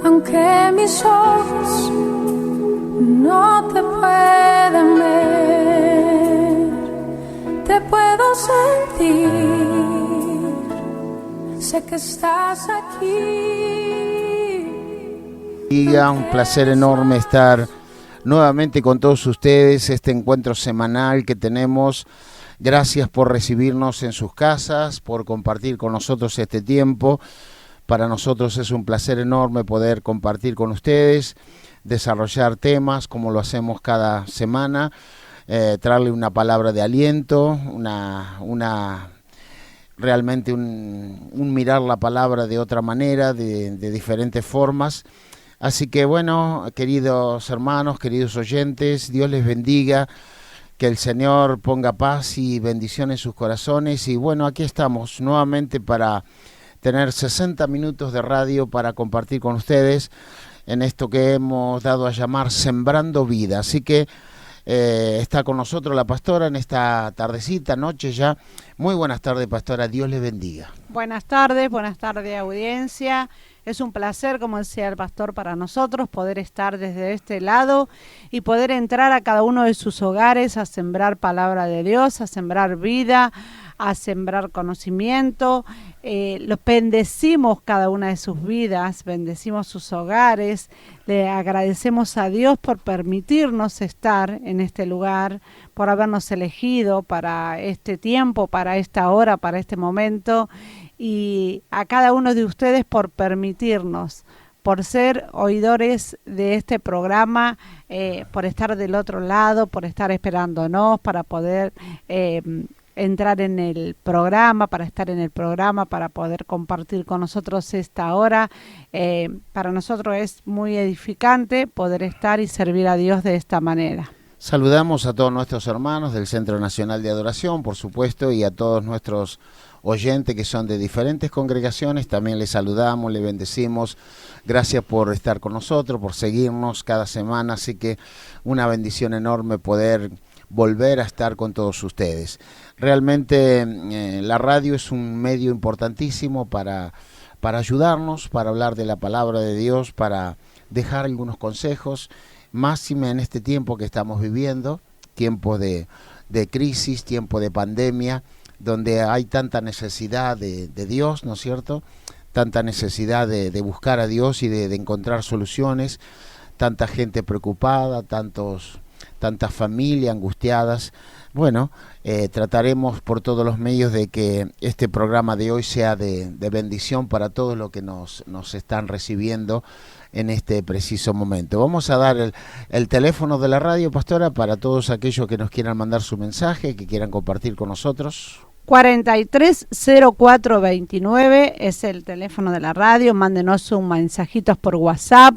aunque mis ojos no te pueden ver, te puedo sentir, sé que estás aquí. Un placer enorme estar nuevamente con todos ustedes, este encuentro semanal que tenemos. Gracias por recibirnos en sus casas, por compartir con nosotros este tiempo. Para nosotros es un placer enorme poder compartir con ustedes, desarrollar temas como lo hacemos cada semana, traerle una palabra de aliento, realmente un mirar la palabra de otra manera, de diferentes formas. Así que bueno, queridos hermanos, queridos oyentes, Dios les bendiga, que el Señor ponga paz y bendición en sus corazones. Y bueno, aquí estamos nuevamente para tener 60 minutos de radio para compartir con ustedes en esto que hemos dado a llamar Sembrando Vida. Así que está con nosotros la pastora en esta tardecita, noche ya. Muy buenas tardes, pastora, Dios les bendiga. Buenas tardes audiencia. Es un placer, como decía el pastor, para nosotros poder estar desde este lado y poder entrar a cada uno de sus hogares a sembrar palabra de Dios, a sembrar vida, a sembrar conocimiento. Los bendecimos cada una de sus vidas, bendecimos sus hogares. Le agradecemos a Dios por permitirnos estar en este lugar, por habernos elegido para este tiempo, para esta hora, para este momento. Y a cada uno de ustedes por permitirnos, por ser oidores de este programa, por estar del otro lado, por estar esperándonos para poder entrar en el programa, para estar en el programa, para poder compartir con nosotros esta hora. Para nosotros es muy edificante poder estar y servir a Dios de esta manera. Saludamos a todos nuestros hermanos del Centro Nacional de Adoración, por supuesto, y a todos nuestros oyentes que son de diferentes congregaciones. También les saludamos, les bendecimos. Gracias por estar con nosotros, por seguirnos cada semana. Así que una bendición enorme poder volver a estar con todos ustedes. Realmente la radio es un medio importantísimo para ayudarnos, para hablar de la palabra de Dios, para dejar algunos consejos, máxime en este tiempo que estamos viviendo, tiempo de crisis, tiempo de pandemia, donde hay tanta necesidad de Dios, ¿no es cierto? Tanta necesidad de buscar a Dios y de encontrar soluciones, tanta gente preocupada, tantas familias angustiadas. Bueno, trataremos por todos los medios de que este programa de hoy sea de bendición para todos los que nos están recibiendo en este preciso momento. Vamos a dar el teléfono de la radio, pastora, para todos aquellos que nos quieran mandar su mensaje, que quieran compartir con nosotros. 430429 es el teléfono de la radio. Mándenos sus mensajitos por WhatsApp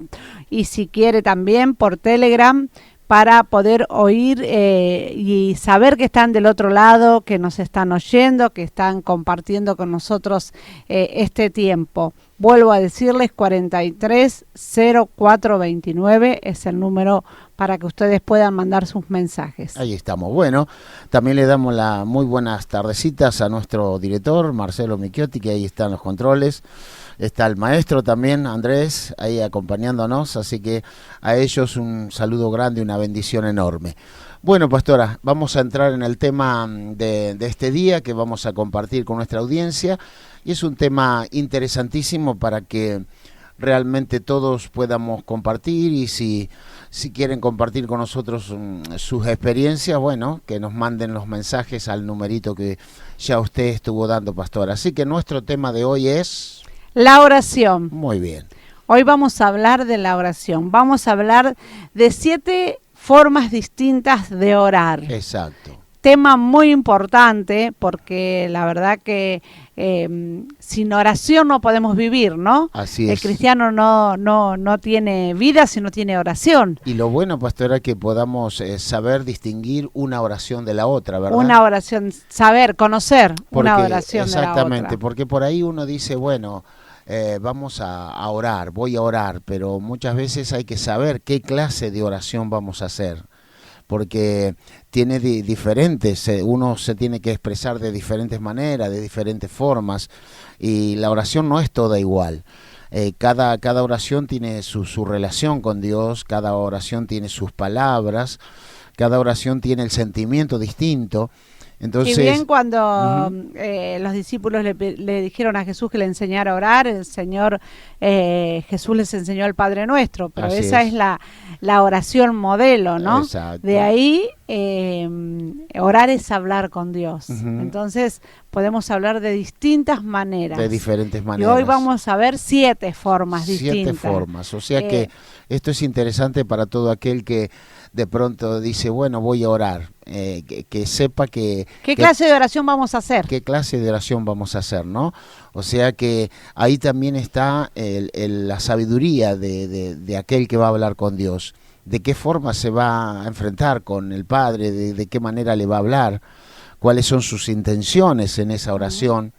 y si quiere también por Telegram, para poder oír y saber que están del otro lado, que nos están oyendo, que están compartiendo con nosotros este tiempo. Vuelvo a decirles, 430429 es el número para que ustedes puedan mandar sus mensajes. Ahí estamos. Bueno, también le damos las muy buenas tardecitas a nuestro director, Marcelo Michiotti, que ahí están los controles. Está el maestro también, Andrés, ahí acompañándonos, así que a ellos un saludo grande, una bendición enorme. Bueno, pastora, vamos a entrar en el tema de este día que vamos a compartir con nuestra audiencia, y es un tema interesantísimo para que realmente todos podamos compartir, y si quieren compartir con nosotros sus experiencias, bueno, que nos manden los mensajes al numerito que ya usted estuvo dando, pastora. Así que nuestro tema de hoy es... la oración. Muy bien. Hoy vamos a hablar de la oración. Vamos a hablar de 7 formas distintas de orar. Exacto. Tema muy importante porque la verdad que sin oración no podemos vivir, ¿no? Así es. El cristiano no tiene vida si no tiene oración. Y lo bueno, pastora, es que podamos saber distinguir una oración de la otra, ¿verdad? Una oración, saber, conocer una oración de la otra. Exactamente, porque por ahí uno dice, bueno, vamos a orar, voy a orar, pero muchas veces hay que saber qué clase de oración vamos a hacer, porque tiene diferentes, uno se tiene que expresar de diferentes maneras, de diferentes formas, y la oración no es toda igual. cada oración tiene su relación con Dios, cada oración tiene sus palabras, cada oración tiene el sentimiento distinto. Entonces, y bien cuando los discípulos le dijeron a Jesús que le enseñara a orar, el Señor Jesús les enseñó el Padre Nuestro, pero así esa es la oración modelo, ¿no? Exacto. De ahí orar es hablar con Dios. Entonces podemos hablar de distintas maneras. De diferentes maneras. Y hoy vamos a ver 7 formas distintas. 7 formas, o sea que esto es interesante para todo aquel que de pronto dice, bueno, voy a orar, que sepa ¿Qué clase de oración vamos a hacer? ¿Qué clase de oración vamos a hacer, no? O sea que ahí también está la sabiduría de aquel que va a hablar con Dios. De qué forma se va a enfrentar con el Padre, de qué manera le va a hablar, cuáles son sus intenciones en esa oración,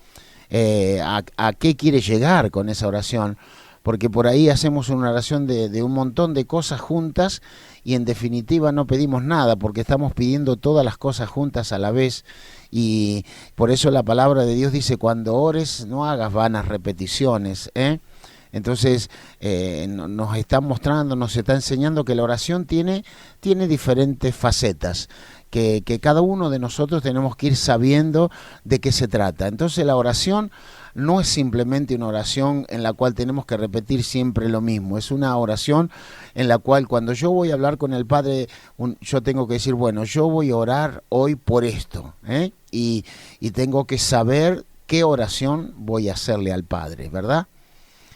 a qué quiere llegar con esa oración. Porque por ahí hacemos una oración de un montón de cosas juntas y en definitiva no pedimos nada porque estamos pidiendo todas las cosas juntas a la vez, y por eso la palabra de Dios dice, cuando ores no hagas vanas repeticiones, Entonces nos está mostrando, nos está enseñando que la oración tiene diferentes facetas, que cada uno de nosotros tenemos que ir sabiendo de qué se trata. Entonces la oración no es simplemente una oración en la cual tenemos que repetir siempre lo mismo, es una oración en la cual cuando yo voy a hablar con el Padre, yo tengo que decir, bueno, yo voy a orar hoy por esto, y tengo que saber qué oración voy a hacerle al Padre, ¿verdad?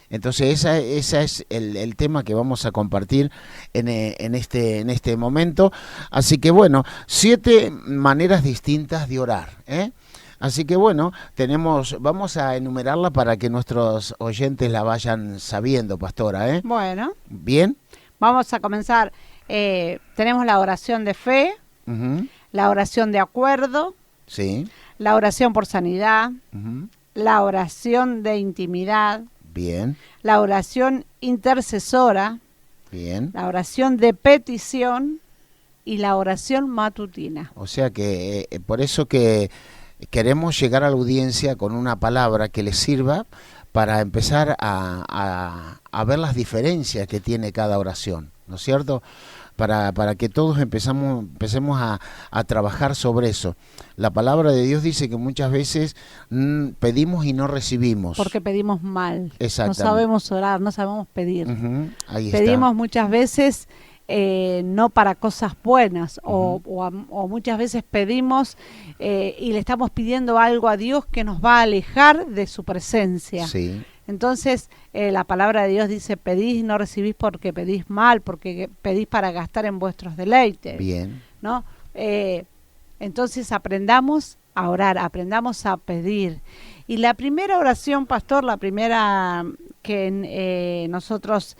Entonces esa es el tema que vamos a compartir en este momento. Así que bueno, 7 maneras distintas de orar, Así que bueno, vamos a enumerarla para que nuestros oyentes la vayan sabiendo, pastora, Bueno. Bien. Vamos a comenzar. Tenemos la oración de fe, la oración de acuerdo, sí, la oración por sanidad, la oración de intimidad, bien, la oración intercesora, bien, la oración de petición y la oración matutina. O sea que por eso que queremos llegar a la audiencia con una palabra que les sirva para empezar a ver las diferencias que tiene cada oración, ¿no es cierto? Para que todos empecemos a trabajar sobre eso. La palabra de Dios dice que muchas veces pedimos y no recibimos. Porque pedimos mal. Exactamente. No sabemos orar, no sabemos pedir. Ahí pedimos está. Muchas veces no para cosas buenas, o muchas veces pedimos y le estamos pidiendo algo a Dios que nos va a alejar de su presencia. Sí. Entonces la palabra de Dios dice, pedís y no recibís porque pedís mal, porque pedís para gastar en vuestros deleites. Bien. ¿No? Entonces aprendamos a orar, aprendamos a pedir. Y la primera oración, pastor, la primera que nosotros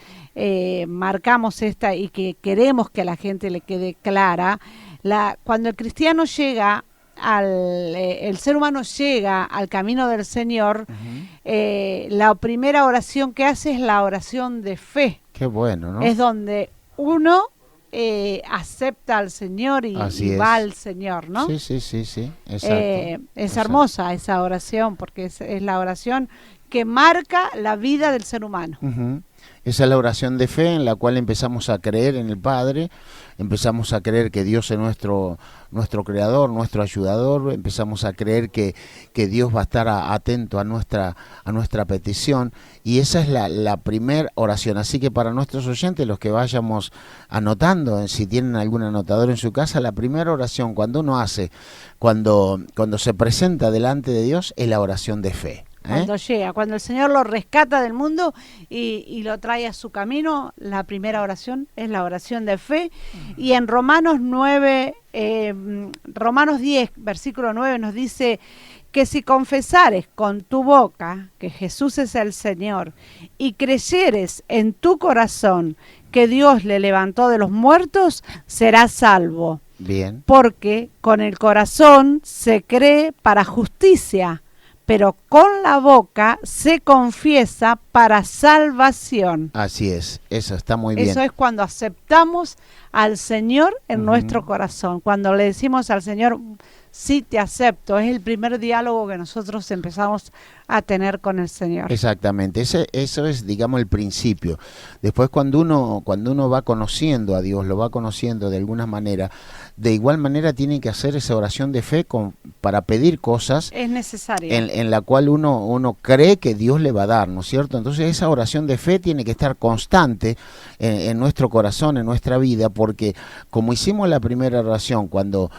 marcamos esta y que queremos que a la gente le quede clara, cuando el cristiano llega el ser humano llega al camino del Señor, la primera oración que hace es la oración de fe. Qué bueno, ¿no? Es donde uno acepta al Señor y va al Señor, ¿no? Sí, exacto. Es hermosa esa oración porque es la oración que marca la vida del ser humano. Esa es la oración de fe en la cual empezamos a creer en el Padre, empezamos a creer que Dios es nuestro creador, nuestro ayudador, empezamos a creer que Dios va a estar atento a nuestra petición, y esa es la primera oración. Así que para nuestros oyentes, los que vayamos anotando, si tienen algún anotador en su casa, la primera oración cuando uno hace, cuando se presenta delante de Dios, es la oración de fe. Cuando llega, cuando el Señor lo rescata del mundo y lo trae a su camino, la primera oración es la oración de fe. Y en Romanos 10, versículo 9 nos dice que si confesares con tu boca que Jesús es el Señor y creyeres en tu corazón que Dios le levantó de los muertos, serás salvo. Bien. Porque con el corazón se cree para justicia, pero con la boca se confiesa para salvación. Así es, eso está muy bien. Eso es cuando aceptamos al Señor en nuestro corazón, cuando le decimos al Señor, sí te acepto. Es el primer diálogo que nosotros empezamos a tener con el Señor. Exactamente, eso es, digamos, el principio. Después cuando uno va conociendo a Dios, lo va conociendo de alguna manera, de igual manera tiene que hacer esa oración de fe para pedir cosas. Es necesario. En la cual uno cree que Dios le va a dar, ¿no es cierto? Entonces esa oración de fe tiene que estar constante en nuestro corazón, en nuestra vida, porque como hicimos la primera oración, cuando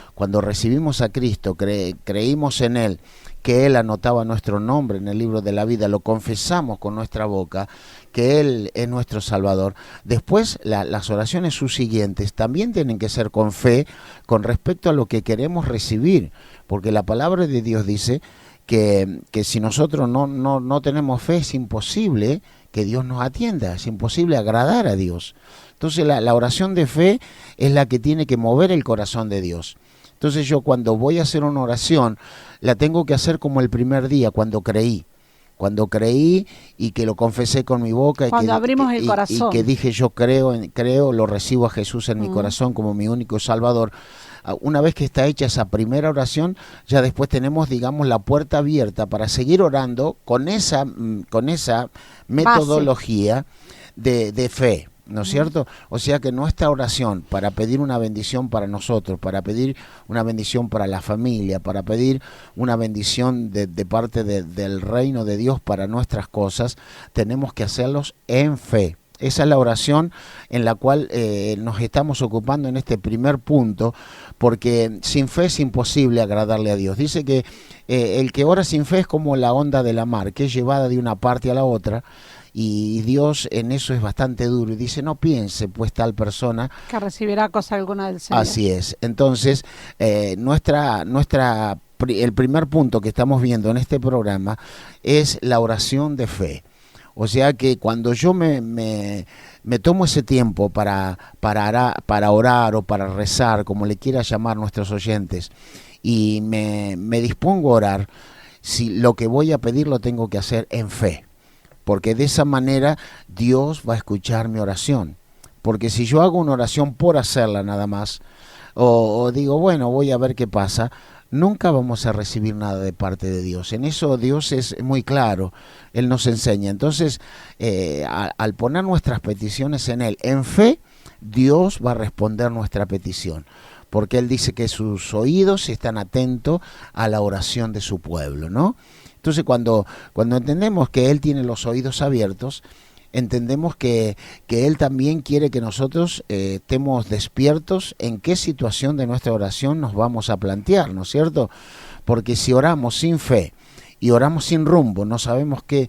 recibimos a Cristo, creímos en Él, que Él anotaba nuestro nombre en el libro de la vida, lo confesamos con nuestra boca, que Él es nuestro Salvador. Después las oraciones subsiguientes también tienen que ser con fe, con respecto a lo que queremos recibir, porque la palabra de Dios dice que si nosotros no tenemos fe, es imposible que Dios nos atienda, es imposible agradar a Dios. Entonces la oración de fe es la que tiene que mover el corazón de Dios. Entonces yo cuando voy a hacer una oración, la tengo que hacer como el primer día, cuando creí y que lo confesé con mi boca, cuando abrimos el corazón, y que dije yo creo, lo recibo a Jesús en mi corazón como mi único Salvador. Una vez que está hecha esa primera oración, ya después tenemos, digamos, la puerta abierta para seguir orando con esa metodología de fe, ¿no es cierto? O sea que nuestra oración para pedir una bendición para nosotros, para pedir una bendición para la familia, para pedir una bendición de parte del reino de Dios para nuestras cosas, tenemos que hacerlos en fe. Esa es la oración en la cual nos estamos ocupando en este primer punto, porque sin fe es imposible agradarle a Dios. Dice que el que ora sin fe es como la onda de la mar, que es llevada de una parte a la otra, y Dios en eso es bastante duro y dice, no piense pues tal persona que recibirá cosa alguna del Señor. Así es. Entonces, el primer punto que estamos viendo en este programa es la oración de fe. O sea que cuando yo me tomo ese tiempo para orar o para rezar, como le quiera llamar nuestros oyentes, y me dispongo a orar, si lo que voy a pedir lo tengo que hacer en fe, porque de esa manera Dios va a escuchar mi oración. Porque si yo hago una oración por hacerla nada más, o digo, bueno, voy a ver qué pasa, nunca vamos a recibir nada de parte de Dios. En eso Dios es muy claro, Él nos enseña. Entonces, al poner nuestras peticiones en Él, en fe, Dios va a responder nuestra petición, porque Él dice que sus oídos están atentos a la oración de su pueblo, ¿no? Entonces, cuando entendemos que Él tiene los oídos abiertos, entendemos que Él también quiere que nosotros estemos despiertos en qué situación de nuestra oración nos vamos a plantear, ¿no es cierto? Porque si oramos sin fe y oramos sin rumbo, no sabemos qué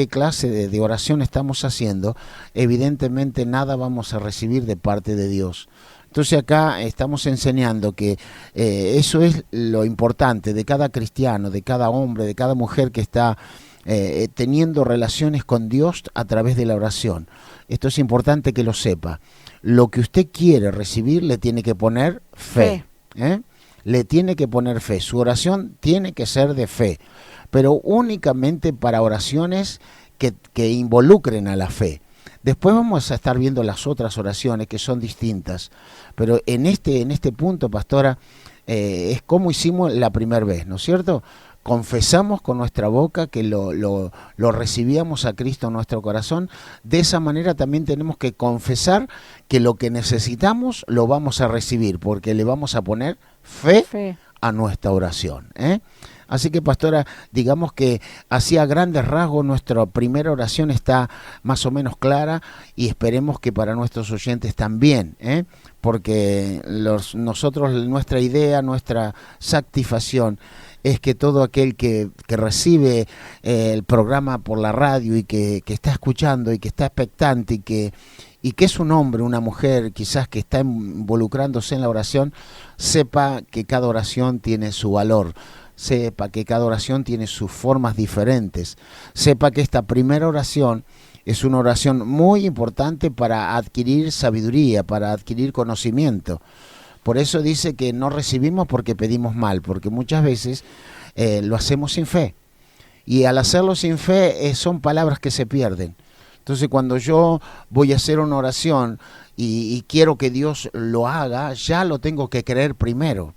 clase de oración estamos haciendo, evidentemente nada vamos a recibir de parte de Dios. Entonces acá estamos enseñando que eso es lo importante de cada cristiano, de cada hombre, de cada mujer que está teniendo relaciones con Dios a través de la oración. Esto es importante que lo sepa. Lo que usted quiere recibir le tiene que poner fe. Le tiene que poner fe. Su oración tiene que ser de fe, pero únicamente para oraciones que involucren a la fe. Después vamos a estar viendo las otras oraciones que son distintas, pero en este punto, pastora, es como hicimos la primera vez, ¿no es cierto? Confesamos con nuestra boca que lo recibíamos a Cristo en nuestro corazón. De esa manera también tenemos que confesar que lo que necesitamos lo vamos a recibir, porque le vamos a poner fe a nuestra oración, Así que, pastora, digamos que así a grandes rasgos nuestra primera oración está más o menos clara, y esperemos que para nuestros oyentes también, porque nuestra idea, nuestra satisfacción es que todo aquel que recibe el programa por la radio y que está escuchando y que está expectante y que es un hombre, una mujer quizás que está involucrándose en la oración, sepa que cada oración tiene su valor, sepa que cada oración tiene sus formas diferentes, sepa que esta primera oración es una oración muy importante para adquirir sabiduría, para adquirir conocimiento. Por eso dice que no recibimos porque pedimos mal, porque muchas veces lo hacemos sin fe. Y al hacerlo sin fe son palabras que se pierden. Entonces cuando yo voy a hacer una oración y quiero que Dios lo haga, ya lo tengo que creer primero.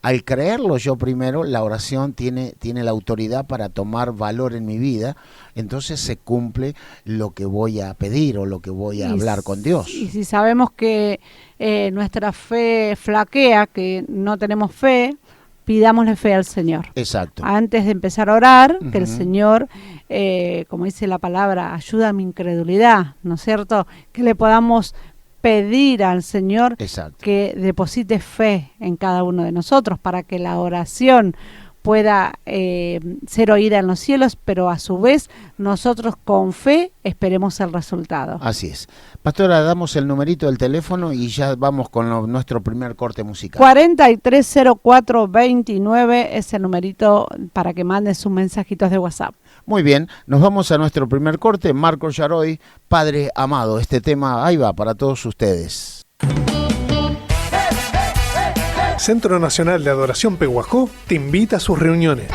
al creerlo yo primero, la oración tiene la autoridad para tomar valor en mi vida, entonces se cumple lo que voy a pedir o lo que voy a hablar con Dios. Y si sabemos que nuestra fe flaquea, que no tenemos fe, pidámosle fe al Señor. Exacto. Antes de empezar a orar, que el Señor, como dice la palabra, ayuda a mi incredulidad, ¿no es cierto? Que le podamos pedir al Señor que deposite fe en cada uno de nosotros para que la oración pueda ser oída en los cielos, pero a su vez nosotros con fe esperemos el resultado. Así es. Pastora, damos el numerito del teléfono y ya vamos con nuestro primer corte musical. 430429 es el numerito para que mandes sus mensajitos de WhatsApp. Muy bien, nos vamos a nuestro primer corte. Marco Yaroy, Padre amado. Este tema ahí va para todos ustedes. Centro Nacional de Adoración Pehuajó te invita a sus reuniones.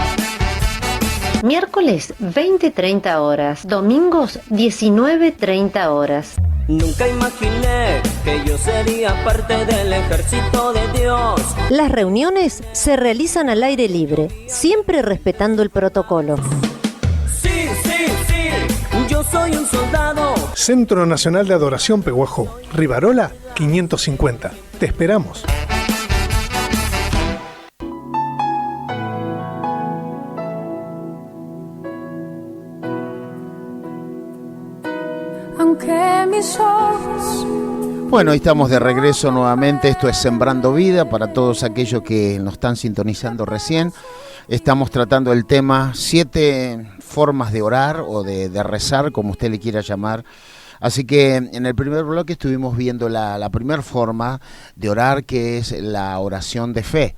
Miércoles 20:30 horas, domingos 19:30 horas. Nunca imaginé que yo sería parte del ejército de Dios. Las reuniones se realizan al aire libre, siempre respetando el protocolo. Sí, yo soy un soldado. Centro Nacional de Adoración Pehuajó, Rivarola 550. Te esperamos. Aunque mis ojos... Bueno, estamos de regreso nuevamente. Esto es Sembrando Vida para todos aquellos que nos están sintonizando recién. Estamos tratando el tema 7 formas de orar o de rezar, como usted le quiera llamar. Así que en el primer bloque estuvimos viendo la primera forma de orar, que es la oración de fe.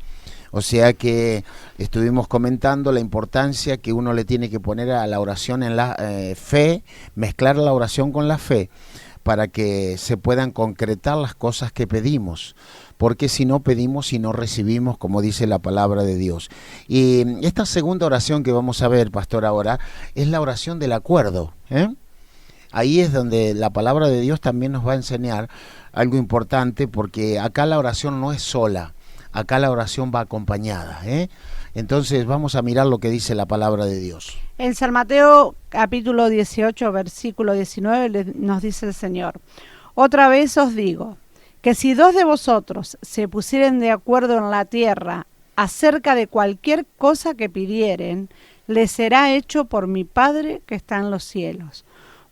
O sea que estuvimos comentando la importancia que uno le tiene que poner a la oración en la fe, mezclar la oración con la fe, para que se puedan concretar las cosas que pedimos, porque si no pedimos y no recibimos, como dice la palabra de Dios. Y esta segunda oración que vamos a ver, pastor, ahora, es la oración del acuerdo, Ahí es donde la palabra de Dios también nos va a enseñar algo importante, porque acá la oración no es sola. Acá la oración va acompañada, Entonces vamos a mirar lo que dice la palabra de Dios. En San Mateo capítulo 18, versículo 19 nos dice el Señor: otra vez os digo, que si 2 de vosotros se pusieren de acuerdo en la tierra acerca de cualquier cosa que pidieren, les será hecho por mi Padre que está en los cielos.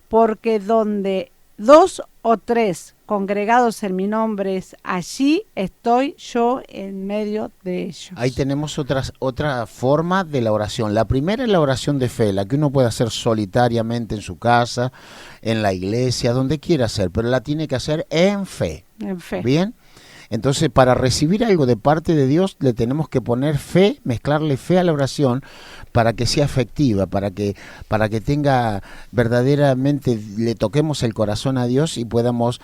Porque donde 2 o 3 congregados en mi nombre, allí estoy yo en medio de ellos. Ahí tenemos otra forma de la oración. La primera es la oración de fe, la que uno puede hacer solitariamente en su casa, en la iglesia, donde quiera hacer, pero la tiene que hacer en fe. En fe. ¿Bien? Entonces, para recibir algo de parte de Dios, le tenemos que poner fe, mezclarle fe a la oración para que sea efectiva, para que tenga verdaderamente, le toquemos el corazón a Dios y podamos,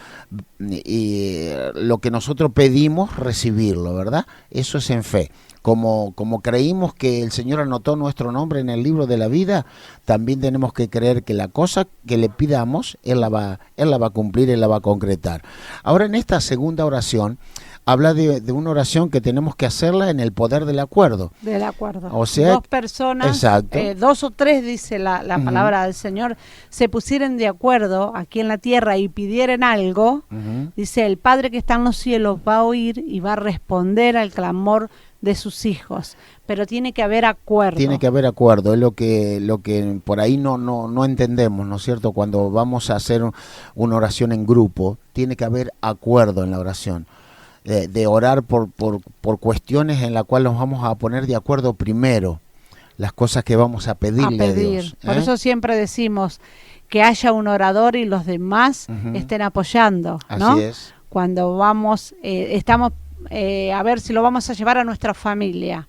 lo que nosotros pedimos, recibirlo, ¿verdad? Eso es en fe. Como creímos que el Señor anotó nuestro nombre en el libro de la vida, también tenemos que creer que la cosa que le pidamos, Él la va a cumplir, Él la va a concretar. Ahora, en esta segunda oración, habla de una oración que tenemos que hacerla en el poder del acuerdo. Del acuerdo. O sea, 2 personas, 2 o 3, dice la palabra del Señor, se pusieren de acuerdo aquí en la tierra y pidieran algo, dice, el Padre que está en los cielos va a oír y va a responder al clamor de sus hijos, pero tiene que haber acuerdo. Tiene que haber acuerdo, es lo que por ahí no entendemos, ¿no es cierto? Cuando vamos a hacer una oración en grupo, tiene que haber acuerdo en la oración. De orar por cuestiones en las cuales nos vamos a poner de acuerdo primero, las cosas que vamos a pedirle a Dios. Por eso siempre decimos que haya un orador y los demás estén apoyando, ¿no? Así es. Cuando vamos, estamos a ver si lo vamos a llevar a nuestra familia.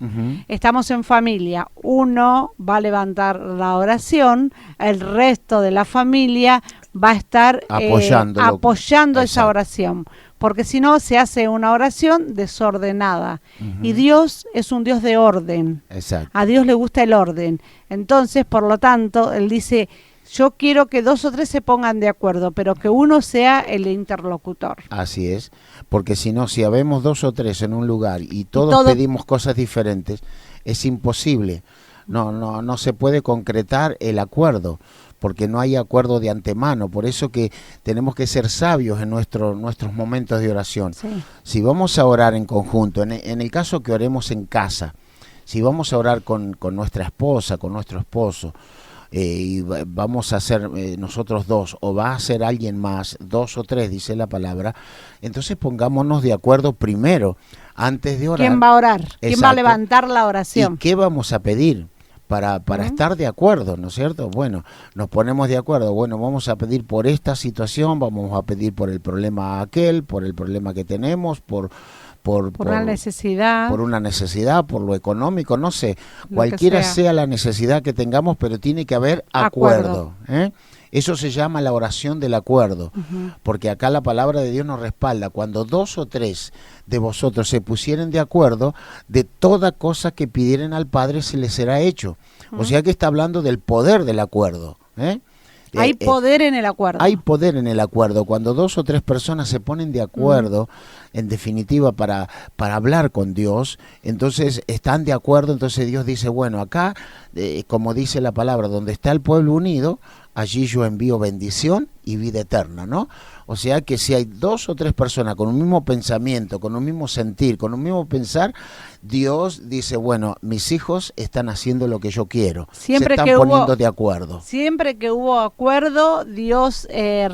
Estamos en familia, uno va a levantar la oración, el resto de la familia va a estar apoyando esa oración, porque si no se hace una oración desordenada. Y Dios es un Dios de orden. Exacto. A Dios le gusta el orden. Entonces, por lo tanto, Él dice, yo quiero que 2 o 3 se pongan de acuerdo, pero que uno sea el interlocutor. Así es, porque si no, si habemos 2 o 3 en un lugar y todos todo- pedimos cosas diferentes, es imposible. No se puede concretar el acuerdo, porque no hay acuerdo de antemano. Por eso que tenemos que ser sabios en nuestros momentos de oración. Sí. Si vamos a orar en conjunto, en el caso que oremos en casa, si vamos a orar con nuestra esposa, con nuestro esposo, y vamos a ser nosotros 2, o va a ser alguien más, 2 o 3, dice la palabra, entonces pongámonos de acuerdo primero, antes de orar. ¿Quién va a orar? ¿Quién va a Exacto. levantar la ¿Y oración? qué vamos a pedir? Para estar de acuerdo, ¿no es cierto? Bueno, nos ponemos de acuerdo, bueno, vamos a pedir por esta situación, vamos a pedir por el problema aquel, por el problema que tenemos, por Una necesidad. por una necesidad, por lo económico, no sé, Lo que cualquiera sea. sea la necesidad que tengamos, pero tiene que haber acuerdo. ¿Eh? Eso se llama la oración del acuerdo, porque acá la palabra de Dios nos respalda. Cuando 2 o 3 de vosotros se pusieren de acuerdo, de toda cosa que pidieren al Padre se les será hecho. O sea que está hablando del poder del acuerdo. Hay poder en el acuerdo. Hay poder en el acuerdo. Cuando 2 o 3 personas se ponen de acuerdo, en definitiva, para hablar con Dios, entonces están de acuerdo, entonces Dios dice, bueno, acá, como dice la palabra, donde está el pueblo unido, allí yo envío bendición y vida eterna, ¿no? O sea que si hay 2 o 3 personas con un mismo pensamiento, con un mismo sentir, con un mismo pensar, Dios dice, bueno, mis hijos están haciendo lo que yo quiero. Siempre se están que poniendo de acuerdo. Siempre que hubo acuerdo, Dios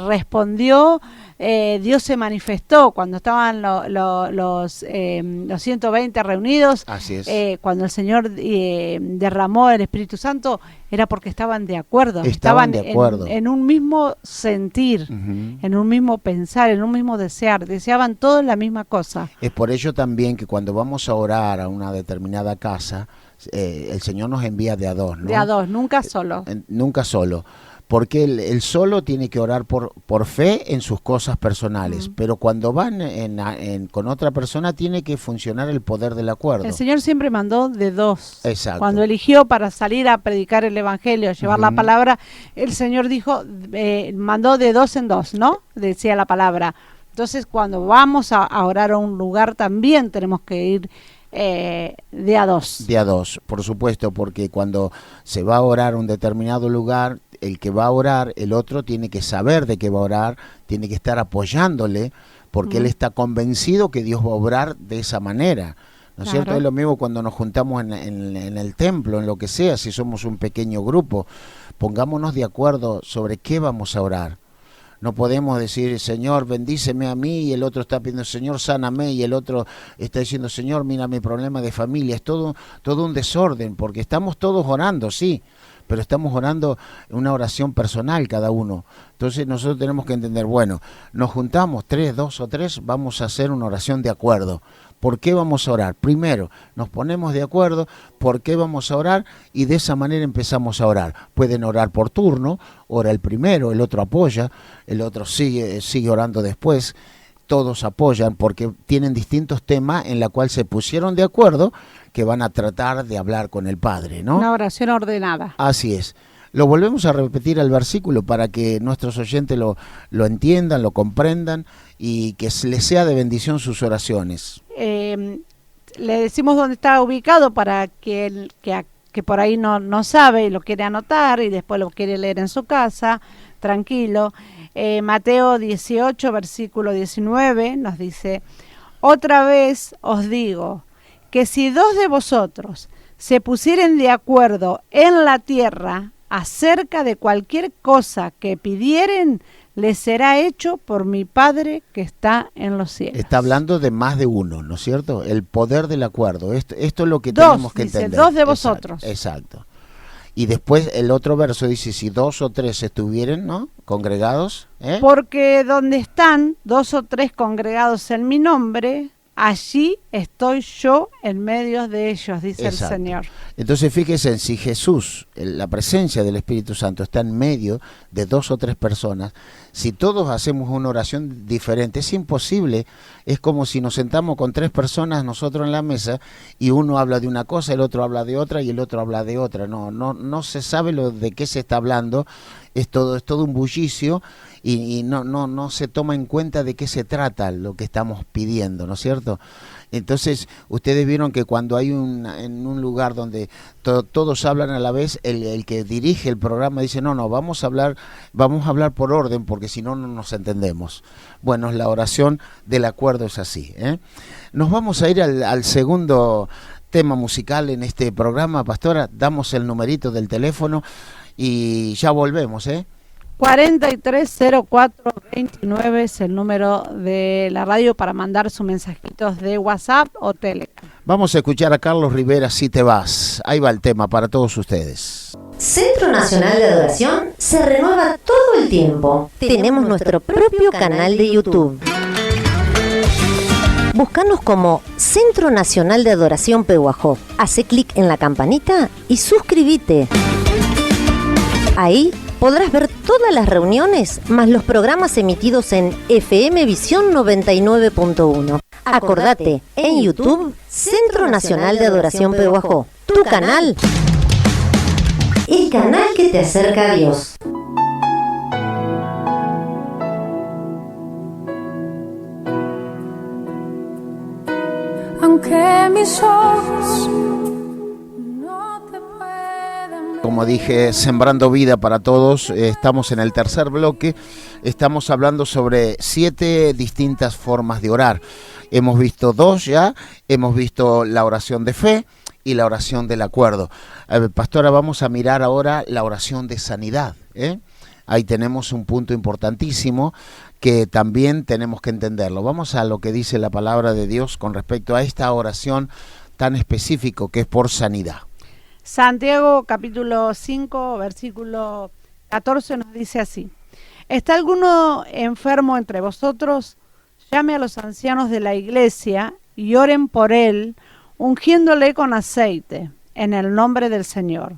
respondió, Dios se manifestó. Cuando estaban los 120 reunidos, Así es. cuando el Señor derramó el Espíritu Santo, era porque estaban de acuerdo. Estaban de acuerdo. En un mismo sentir, en un mismo pensar, en un mismo desear. Deseaban todos la misma cosa. Es por ello también que cuando vamos a orar a una determinada casa, el Señor nos envía de a 2, ¿no? De a 2, nunca solo. Nunca solo. Porque el solo tiene que orar por fe en sus cosas personales, pero cuando van con otra persona tiene que funcionar el poder del acuerdo. El Señor siempre mandó de 2. Exacto. Cuando eligió para salir a predicar el Evangelio, llevar la palabra, el Señor dijo, mandó de 2 en 2, ¿no? Decía la palabra. Entonces, cuando vamos a orar a un lugar, también tenemos que ir de a 2. De a 2, por supuesto, porque cuando se va a orar a un determinado lugar, el que va a orar, el otro tiene que saber de qué va a orar, tiene que estar apoyándole, porque él está convencido que Dios va a obrar de esa manera. ¿No es Claro. cierto? Es lo mismo cuando nos juntamos en el templo, en lo que sea, si somos un pequeño grupo, pongámonos de acuerdo sobre qué vamos a orar. No podemos decir, Señor, bendíceme a mí, y el otro está pidiendo, Señor, sáname, y el otro está diciendo, Señor, mira mi problema de familia. Es todo un desorden, porque estamos todos orando, sí, pero estamos orando una oración personal cada uno. Entonces nosotros tenemos que entender, bueno, nos juntamos 3, 2 o 3, vamos a hacer una oración de acuerdo. ¿Por qué vamos a orar? Primero, nos ponemos de acuerdo por qué vamos a orar y de esa manera empezamos a orar. Pueden orar por turno, ora el primero, el otro apoya, el otro sigue orando después. Todos apoyan porque tienen distintos temas en la cual se pusieron de acuerdo que van a tratar de hablar con el Padre, ¿no? Una oración ordenada. Así es. Lo volvemos a repetir al versículo para que nuestros oyentes lo entiendan, lo comprendan y que les sea de bendición sus oraciones. Le decimos dónde está ubicado para que que por ahí no sabe y lo quiere anotar y después lo quiere leer en su casa, tranquilo. Mateo 18, versículo 19 nos dice, otra vez os digo que si 2 de vosotros se pusieren de acuerdo en la tierra acerca de cualquier cosa que pidieren, les será hecho por mi Padre que está en los cielos. Está hablando de más de uno, ¿no es cierto? El poder del acuerdo. Esto es lo que 2, tenemos que dice, entender. 2 de vosotros. Exacto. Y después el otro verso dice, si 2 o 3 estuvieren, ¿no? Congregados. Porque donde están 2 o 3 congregados en mi nombre, allí estoy yo en medio de ellos, dice Exacto. el Señor. Entonces fíjense, si Jesús, la presencia del Espíritu Santo está en medio de 2 o 3 personas, si todos hacemos una oración diferente, es imposible. Es como si nos sentamos con 3 personas nosotros en la mesa y uno habla de una cosa, el otro habla de otra y el otro habla de otra. No se sabe de qué se está hablando es todo un bullicio y no se toma en cuenta de qué se trata lo que estamos pidiendo, ¿no es cierto? Entonces, ustedes vieron que cuando hay en un lugar donde todos hablan a la vez, el que dirige el programa dice, no, vamos a hablar por orden, porque si no, no nos entendemos. Bueno, la oración del acuerdo es así, ¿eh? Nos vamos a ir al segundo tema musical en este programa, pastora. Damos el numerito del teléfono y ya volvemos, 430429 es el número de la radio para mandar sus mensajitos de WhatsApp o Telegram. Vamos a escuchar a Carlos Rivera, Si te vas. Ahí va el tema para todos ustedes. Centro Nacional de Adoración se renueva todo el tiempo. Tenemos nuestro propio canal de YouTube. Búscanos como Centro Nacional de Adoración Pehuajó. Hace clic en la campanita y suscríbete. Ahí podrás ver todas las reuniones más los programas emitidos en FM Visión 99.1. Acordate, en YouTube, Centro Nacional de Adoración Pehuajó. Tu canal. El canal que te acerca a Dios. Aunque mis ojos no te pueden ver. Como dije, Sembrando Vida para Todos, estamos en el tercer bloque, estamos hablando sobre 7 distintas formas de orar. Hemos visto 2 ya, hemos visto la oración de fe y la oración del acuerdo. Pastora, vamos a mirar ahora la oración de sanidad, Ahí tenemos un punto importantísimo que también tenemos que entenderlo. Vamos a lo que dice la palabra de Dios con respecto a esta oración tan específico que es por sanidad. Santiago capítulo 5, versículo 14 nos dice así: ¿Está alguno enfermo entre vosotros? Llame a los ancianos de la iglesia y oren por él, ungiéndole con aceite, en el nombre del Señor.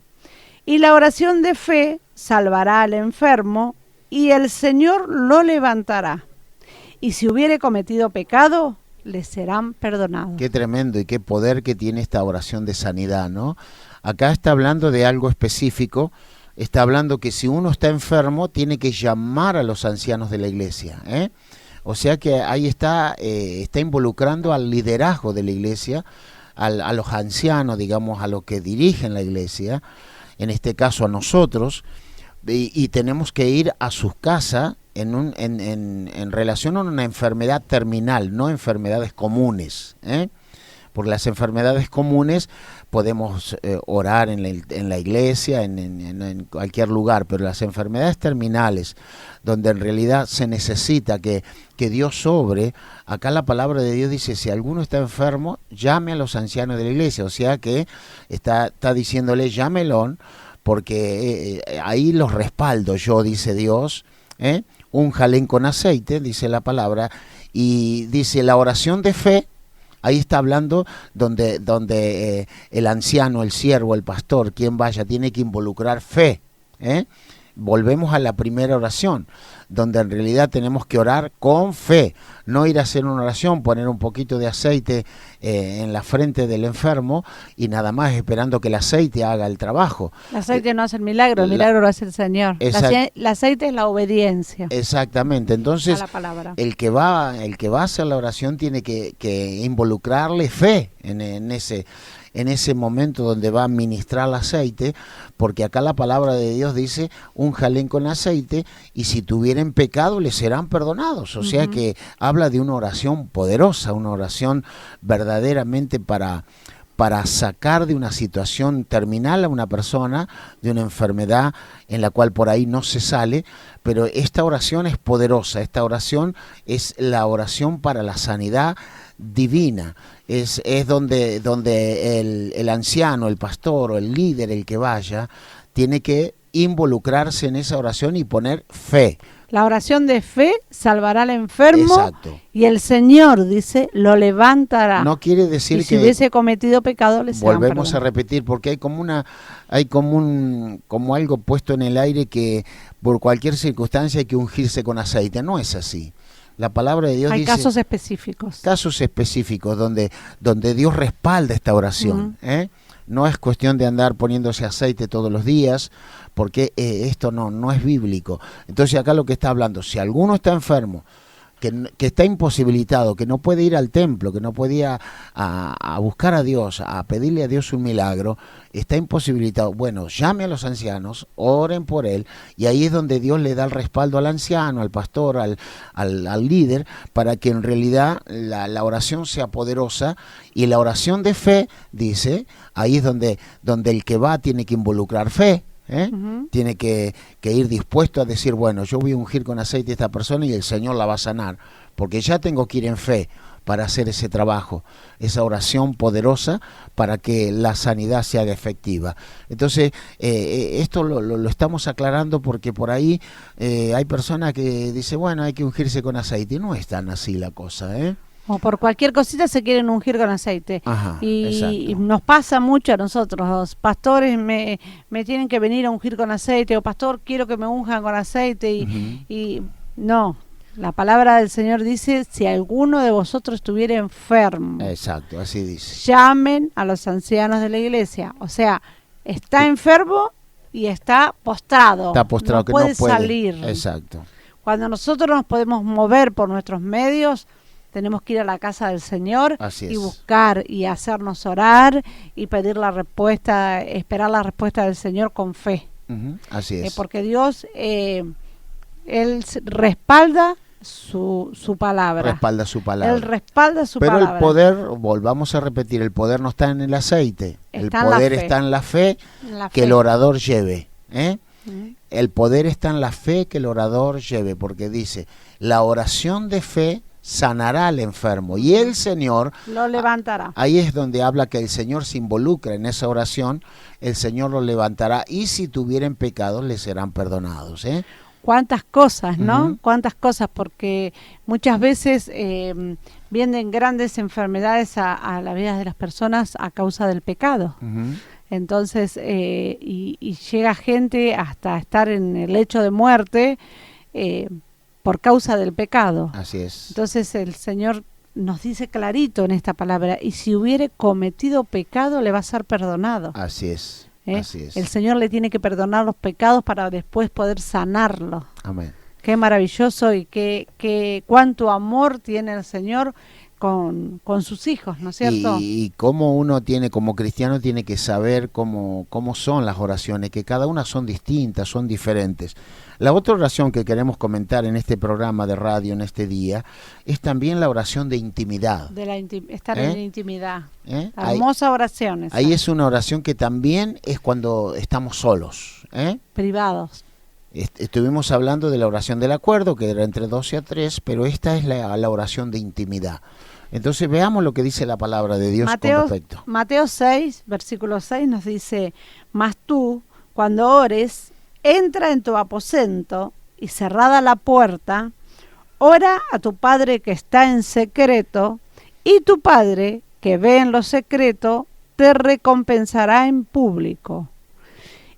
Y la oración de fe salvará al enfermo, y el Señor lo levantará. Y si hubiere cometido pecado, le serán perdonados. Qué tremendo y qué poder que tiene esta oración de sanidad, ¿no? Acá está hablando de algo específico, está hablando que si uno está enfermo, tiene que llamar a los ancianos de la iglesia, O sea que ahí está involucrando al liderazgo de la iglesia, a los ancianos, digamos, a los que dirigen la iglesia, en este caso a nosotros, y tenemos que ir a sus casas en relación a una enfermedad terminal, no enfermedades comunes, porque las enfermedades comunes podemos orar en la iglesia, en cualquier lugar, pero las enfermedades terminales, donde en realidad se necesita que Dios obre, acá la palabra de Dios dice, si alguno está enfermo, llame a los ancianos de la iglesia, o sea que está diciéndole, llámelo, porque ahí los respaldo yo, dice Dios, un jalén con aceite, dice la palabra, y dice la oración de fe. Ahí está hablando donde el anciano, el siervo, el pastor, quien vaya, tiene que involucrar fe. Volvemos a la primera oración, donde en realidad tenemos que orar con fe, no ir a hacer una oración, poner un poquito de aceite en la frente del enfermo y nada más esperando que el aceite haga el trabajo. El aceite no hace el milagro lo hace el Señor. El aceite es la obediencia. Exactamente, entonces a la palabra. el que va a hacer la oración tiene que involucrarle fe en ese momento donde va a ministrar el aceite, porque acá la palabra de Dios dice, un jalén con aceite, y si tuvieren pecado les serán perdonados. O sea que habla de una oración poderosa, una oración verdaderamente para sacar de una situación terminal a una persona, de una enfermedad en la cual por ahí no se sale, pero esta oración es poderosa, esta oración es la oración para la sanidad divina, es donde el anciano, el pastor o el líder, el que vaya, tiene que involucrarse en esa oración y poner fe. La oración de fe salvará al enfermo. Exacto. Y el Señor, dice, lo levantará. No quiere decir que si hubiese cometido pecado, le serán volvemos perdonados. a repetir, porque hay como algo puesto en el aire que por cualquier circunstancia hay que ungirse con aceite. No es así. La palabra de Dios hay dice... casos específicos. Casos específicos donde Dios respalda esta oración. no es cuestión de andar poniéndose aceite todos los días, porque esto no es bíblico. Entonces acá lo que está hablando, si alguno está enfermo, que está imposibilitado, que no puede ir al templo, que no puede ir a buscar a Dios, a pedirle a Dios un milagro, está imposibilitado. Bueno, llame a los ancianos, oren por él, y ahí es donde Dios le da el respaldo al anciano, al pastor, al líder, para que en realidad la oración sea poderosa. Y la oración de fe, dice, ahí es donde el que va tiene que involucrar fe. Tiene que ir dispuesto a decir, bueno, yo voy a ungir con aceite a esta persona y el Señor la va a sanar, porque ya tengo que ir en fe para hacer ese trabajo, esa oración poderosa para que la sanidad se haga efectiva. Entonces, esto lo estamos aclarando porque por ahí hay personas que dicen, bueno, hay que ungirse con aceite, y no es tan así la cosa, O por cualquier cosita se quieren ungir con aceite. Ajá, y nos pasa mucho a nosotros, los pastores me tienen que venir a ungir con aceite, o pastor, quiero que me unjan con aceite, y no, la palabra del Señor dice, si alguno de vosotros estuviera enfermo, exacto, así dice, llamen a los ancianos de la iglesia. O sea, está enfermo y está postrado, no que puede no puede salir. Exacto. Cuando nosotros nos podemos mover por nuestros medios, tenemos que ir a la casa del Señor y buscar y hacernos orar y pedir la respuesta, esperar la respuesta del Señor con fe. Así es. Porque Dios, Él respalda su palabra. Respalda su palabra. Él respalda su palabra. Pero el poder, volvamos a repetir, el poder no está en el aceite. El poder está en la fe que el orador lleve. El poder está en la fe que el orador lleve, porque dice, la oración de fe sanará al enfermo y el Señor lo levantará. Ahí es donde habla que el Señor se involucra en esa oración, el Señor lo levantará y si tuvieren pecados les serán perdonados. Cuántas cosas, ¿no? Cuántas cosas, porque muchas veces vienen grandes enfermedades a la vida de las personas a causa del pecado. Entonces, y llega gente hasta estar en el lecho de muerte por causa del pecado. Así es. Entonces el Señor nos dice clarito en esta palabra, y si hubiere cometido pecado le va a ser perdonado. Así es. Así es. El Señor le tiene que perdonar los pecados para después poder sanarlo. Amén. Qué maravilloso y cuánto amor tiene el Señor con sus hijos, ¿no es cierto? Y cómo uno tiene, como cristiano, tiene que saber cómo son las oraciones, que cada una son distintas, son diferentes. La otra oración que queremos comentar en este programa de radio en este día es también la oración de intimidad. Estar en la intimidad. Hermosa Hermosa oración esa. Ahí es una oración que también es cuando estamos solos. Privados. Estuvimos hablando de la oración del acuerdo, que era entre 2 y 3, pero esta es la oración de intimidad. Entonces veamos lo que dice la palabra de Dios con respecto. Mateo 6, versículo 6 nos dice, mas tú, cuando ores, entra en tu aposento y cerrada la puerta, ora a tu Padre que está en secreto, y tu Padre que ve en lo secreto te recompensará en público.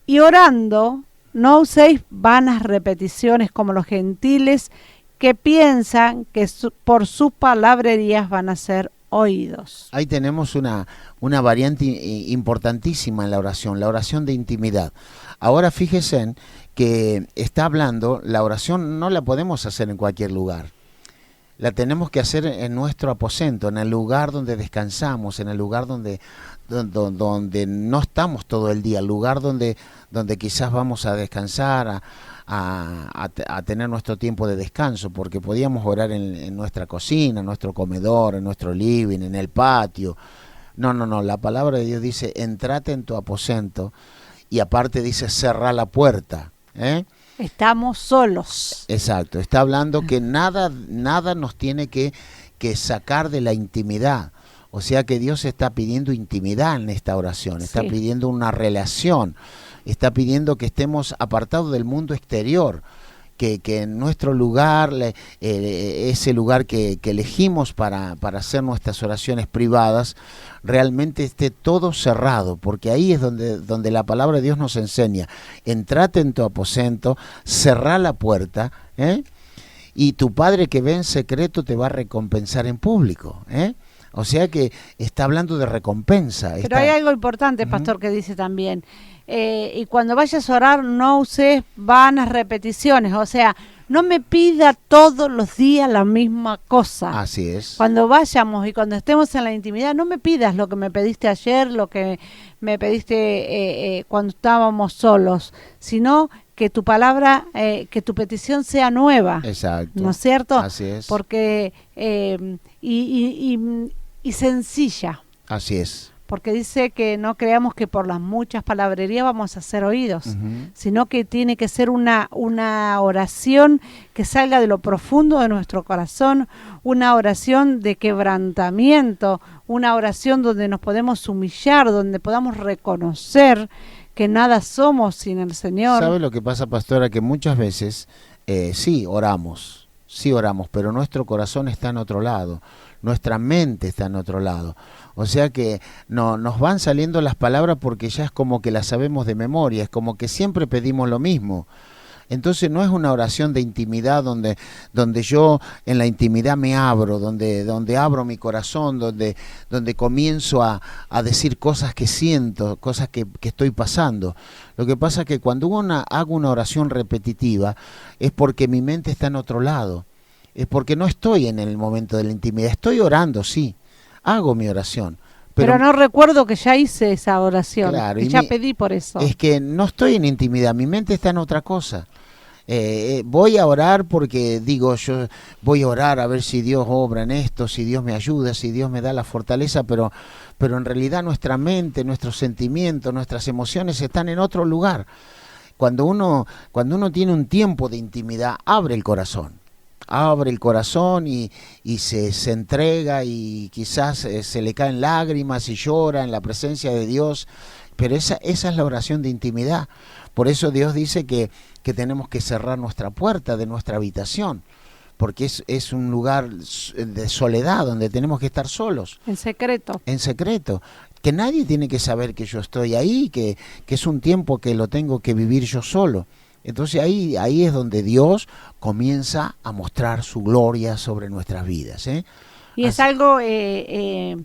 Y orando, no uséis vanas repeticiones como los gentiles que piensan que por sus palabrerías van a ser oídos. Ahí tenemos una variante importantísima en la oración de intimidad. Ahora fíjense que está hablando, la oración no la podemos hacer en cualquier lugar. La tenemos que hacer en nuestro aposento, en el lugar donde descansamos, en el lugar donde no estamos todo el día, el lugar donde quizás vamos a descansar, a tener nuestro tiempo de descanso, porque podíamos orar en nuestra cocina, en nuestro comedor, en nuestro living, en el patio. No, la palabra de Dios dice, entrate en tu aposento, y aparte dice, cerrá la puerta. Estamos solos. Exacto, está hablando que nada nos tiene que sacar de la intimidad. O sea que Dios está pidiendo intimidad en esta oración, está pidiendo una relación, está pidiendo que estemos apartados del mundo exterior, que en nuestro lugar, ese lugar que elegimos para hacer nuestras oraciones privadas, realmente esté todo cerrado, porque ahí es donde la palabra de Dios nos enseña, entrate en tu aposento, cerrá la puerta, y tu Padre que ve en secreto te va a recompensar en público, O sea que está hablando de recompensa. Pero hay algo importante, pastor, que dice también. Y cuando vayas a orar, no uses vanas repeticiones. O sea, no me pida todos los días la misma cosa. Así es. Cuando vayamos y cuando estemos en la intimidad, no me pidas lo que me pediste ayer, lo que me pediste cuando estábamos solos, sino que tu palabra, que tu petición sea nueva. Exacto. ¿No es cierto? Así es. Porque, y sencilla. Así es. Porque dice que no creamos que por las muchas palabrerías vamos a ser oídos, sino que tiene que ser una oración que salga de lo profundo de nuestro corazón, una oración de quebrantamiento, una oración donde nos podemos humillar, donde podamos reconocer que nada somos sin el Señor. ¿Sabe lo que pasa, pastora? Que muchas veces sí oramos, pero nuestro corazón está en otro lado, nuestra mente está en otro lado. O sea que no nos van saliendo las palabras porque ya es como que las sabemos de memoria, es como que siempre pedimos lo mismo. Entonces no es una oración de intimidad donde yo en la intimidad me abro, donde abro mi corazón, donde comienzo a decir cosas que siento, cosas que estoy pasando. Lo que pasa es que cuando hago una oración repetitiva es porque mi mente está en otro lado, es porque no estoy en el momento de la intimidad, estoy orando, sí. Hago mi oración. Pero no recuerdo que ya hice esa oración, claro, que ya pedí por eso. Es que no estoy en intimidad, mi mente está en otra cosa. Voy a orar porque digo, yo voy a orar a ver si Dios obra en esto, si Dios me ayuda, si Dios me da la fortaleza, pero en realidad nuestra mente, nuestros sentimientos, nuestras emociones están en otro lugar. Cuando uno tiene un tiempo de intimidad, abre el corazón y se entrega y quizás se le caen lágrimas y llora en la presencia de Dios, pero esa es la oración de intimidad. Por eso Dios dice que tenemos que cerrar nuestra puerta de nuestra habitación, porque es un lugar de soledad donde tenemos que estar solos. En secreto. En secreto. Que nadie tiene que saber que yo estoy ahí, que es un tiempo que lo tengo que vivir yo solo. Entonces ahí es donde Dios comienza a mostrar su gloria sobre nuestras vidas. Y es algo, dice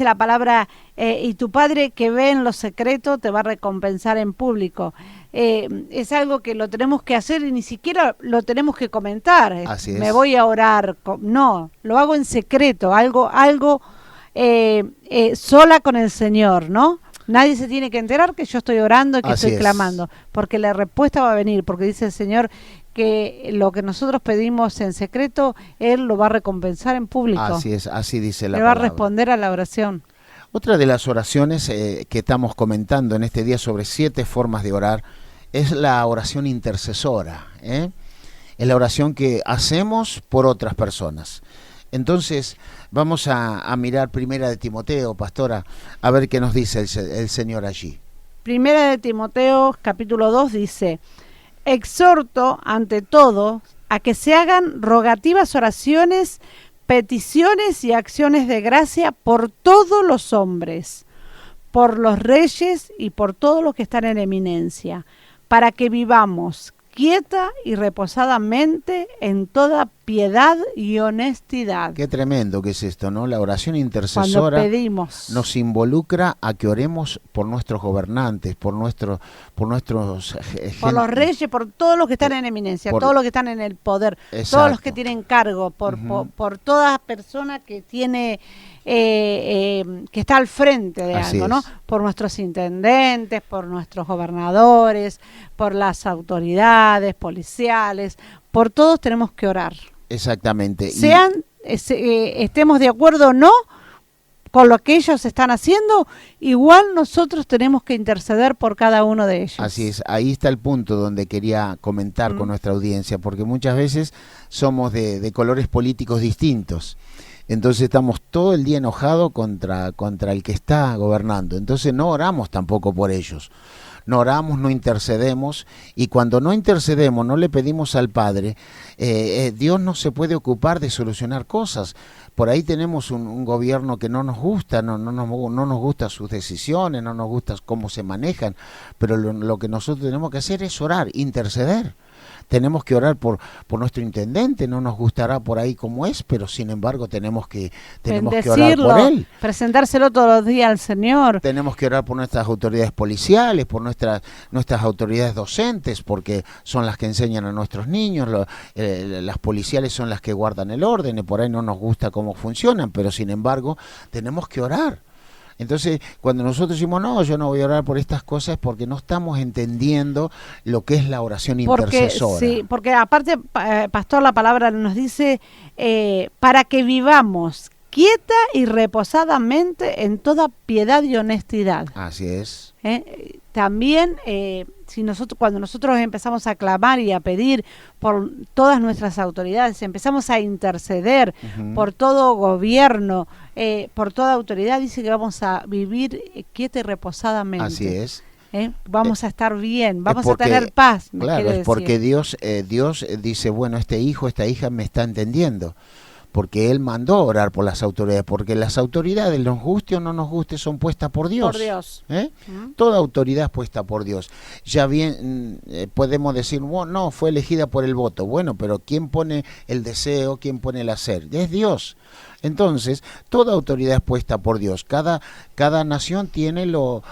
la palabra, y tu Padre que ve en lo secreto te va a recompensar en público. Es algo que lo tenemos que hacer y ni siquiera lo tenemos que comentar. Así es. Me voy a orar. No, lo hago en secreto, algo sola con el Señor, ¿no? Nadie se tiene que enterar que yo estoy orando y que estoy clamando, porque la respuesta va a venir, porque dice el Señor que lo que nosotros pedimos en secreto, Él lo va a recompensar en público. Así es, así dice la palabra. Le va a responder a la oración. Otra de las oraciones que estamos comentando en este día sobre 7 formas de orar es la oración intercesora. Es la oración que hacemos por otras personas. Entonces vamos a mirar Primera de Timoteo, pastora, a ver qué nos dice el Señor allí. Primera de Timoteo, capítulo 2, dice: exhorto ante todo a que se hagan rogativas oraciones, peticiones y acciones de gracia por todos los hombres, por los reyes y por todos los que están en eminencia, para que vivamos quieta y reposadamente en toda piedad y honestidad. Qué tremendo que es esto, ¿no? La oración intercesora nos involucra a que oremos por nuestros gobernantes, por los reyes, por todos los que están en eminencia, todos los que están en el poder, exacto, todos los que tienen cargo, por toda persona que tiene que está al frente de Así algo, ¿no? Por nuestros intendentes, por nuestros gobernadores, por las autoridades policiales, por todos tenemos que orar. Exactamente. Estemos de acuerdo o no con lo que ellos están haciendo, igual nosotros tenemos que interceder por cada uno de ellos. Así es, ahí está el punto donde quería comentar con nuestra audiencia, porque muchas veces somos de colores políticos distintos. Entonces estamos todo el día enojados contra el que está gobernando. Entonces no oramos tampoco por ellos. No oramos, no intercedemos, y cuando no intercedemos, no le pedimos al Padre, Dios no se puede ocupar de solucionar cosas. Por ahí tenemos un gobierno que no nos gusta, no nos gustan sus decisiones, no nos gusta cómo se manejan, pero lo que nosotros tenemos que hacer es orar, interceder. tenemos que orar por nuestro intendente, no nos gustará por ahí como es, pero sin embargo tenemos que orar por él. Presentárselo todos los días al Señor. Tenemos que orar por nuestras autoridades policiales, por nuestras autoridades docentes, porque son las que enseñan a nuestros niños, las policiales son las que guardan el orden, y por ahí no nos gusta cómo funcionan, pero sin embargo tenemos que orar. Entonces, cuando nosotros decimos, no, yo no voy a orar por estas cosas, porque no estamos entendiendo lo que es la oración intercesora. Sí, porque aparte, pastor, la palabra nos dice, para que vivamos quieta y reposadamente en toda piedad y honestidad. Así es. También, cuando nosotros empezamos a clamar y a pedir por todas nuestras autoridades, empezamos a interceder por todo gobierno, por toda autoridad, dice que vamos a vivir quieta y reposadamente. Así es. Vamos a estar bien, vamos a tener paz. Claro, es porque Dios dice, bueno, este hijo, esta hija me está entendiendo, porque Él mandó a orar por las autoridades, porque las autoridades, nos guste o no nos guste, son puestas por Dios. Por Dios. Toda autoridad es puesta por Dios. Ya bien podemos decir, bueno, no, fue elegida por el voto. Bueno, pero ¿quién pone el deseo, quién pone el hacer? Es Dios. Entonces, toda autoridad es puesta por Dios. Cada nación tiene lo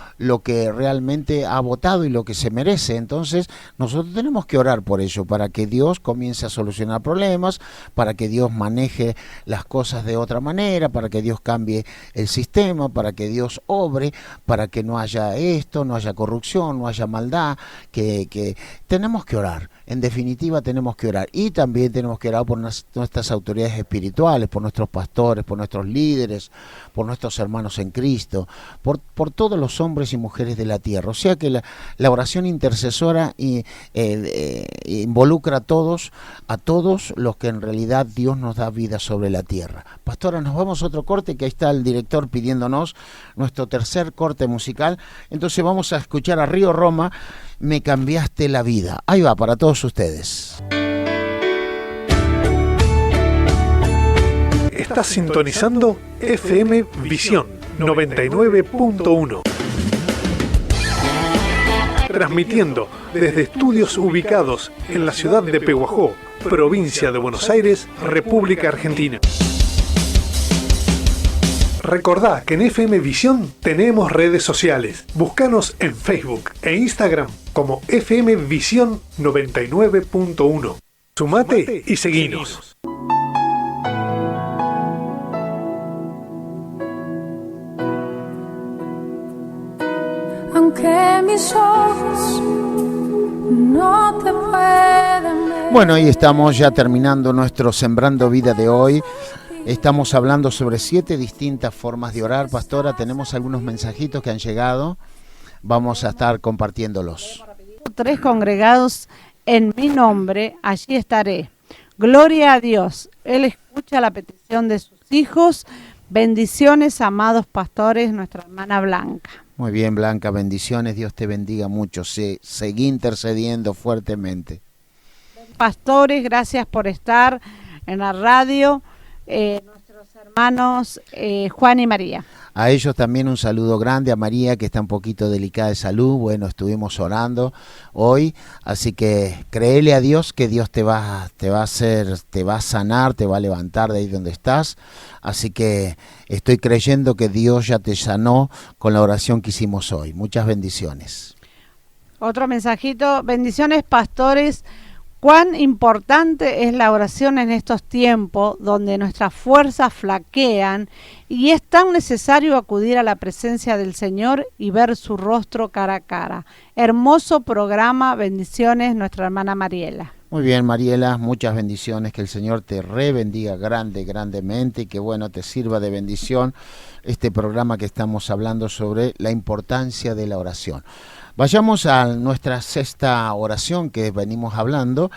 que realmente ha votado y lo que se merece. Entonces, nosotros tenemos que orar por ello, para que Dios comience a solucionar problemas, para que Dios maneje las cosas de otra manera, para que Dios cambie el sistema, para que Dios obre, para que no haya esto, no haya corrupción, no haya maldad, que tenemos que orar. En definitiva, tenemos que orar. Y también tenemos que orar por nuestras autoridades espirituales, por nuestros pastores, por nuestros líderes, por nuestros hermanos en Cristo, por todos los hombres y mujeres de la tierra. O sea que la oración intercesora involucra a todos los que en realidad Dios nos da vida sobre la tierra. Pastora, nos vamos a otro corte, que ahí está el director pidiéndonos nuestro tercer corte musical. Entonces vamos a escuchar a Río Roma, Me cambiaste la vida. Ahí va, para todos ustedes. Estás sintonizando FM Visión 99.1. Transmitiendo desde estudios ubicados en la ciudad de Pehuajó, provincia de Buenos Aires, República Argentina. Recordá que en FM Visión tenemos redes sociales. Búscanos en Facebook e Instagram como FM Visión 99.1. Sumate y seguinos. Aunque mis ojos no te pueden ver. Bueno, ahí estamos ya terminando nuestro Sembrando Vida de hoy. Estamos hablando sobre 7 distintas formas de orar. Pastora, tenemos algunos mensajitos que han llegado. Vamos a estar compartiéndolos. 3 congregados en mi nombre, allí estaré. Gloria a Dios. Él escucha la petición de sus hijos. Bendiciones, amados pastores, nuestra hermana Blanca. Muy bien, Blanca, bendiciones. Dios te bendiga mucho. Seguí intercediendo fuertemente. Pastores, gracias por estar en la radio. Nuestros hermanos Juan y María. A ellos también un saludo grande, a María, que está un poquito delicada de salud. Bueno, estuvimos orando hoy, así que créele a Dios que Dios te va a sanar, te va a levantar de ahí donde estás. Así que estoy creyendo que Dios ya te sanó con la oración que hicimos hoy. Muchas bendiciones. Otro mensajito, bendiciones, pastores. Cuán importante es la oración en estos tiempos donde nuestras fuerzas flaquean y es tan necesario acudir a la presencia del Señor y ver su rostro cara a cara. Hermoso programa, bendiciones, nuestra hermana Mariela. Muy bien, Mariela, muchas bendiciones, que el Señor te rebendiga grandemente y que bueno, te sirva de bendición este programa que estamos hablando sobre la importancia de la oración. Vayamos a nuestra sexta oración que venimos hablando,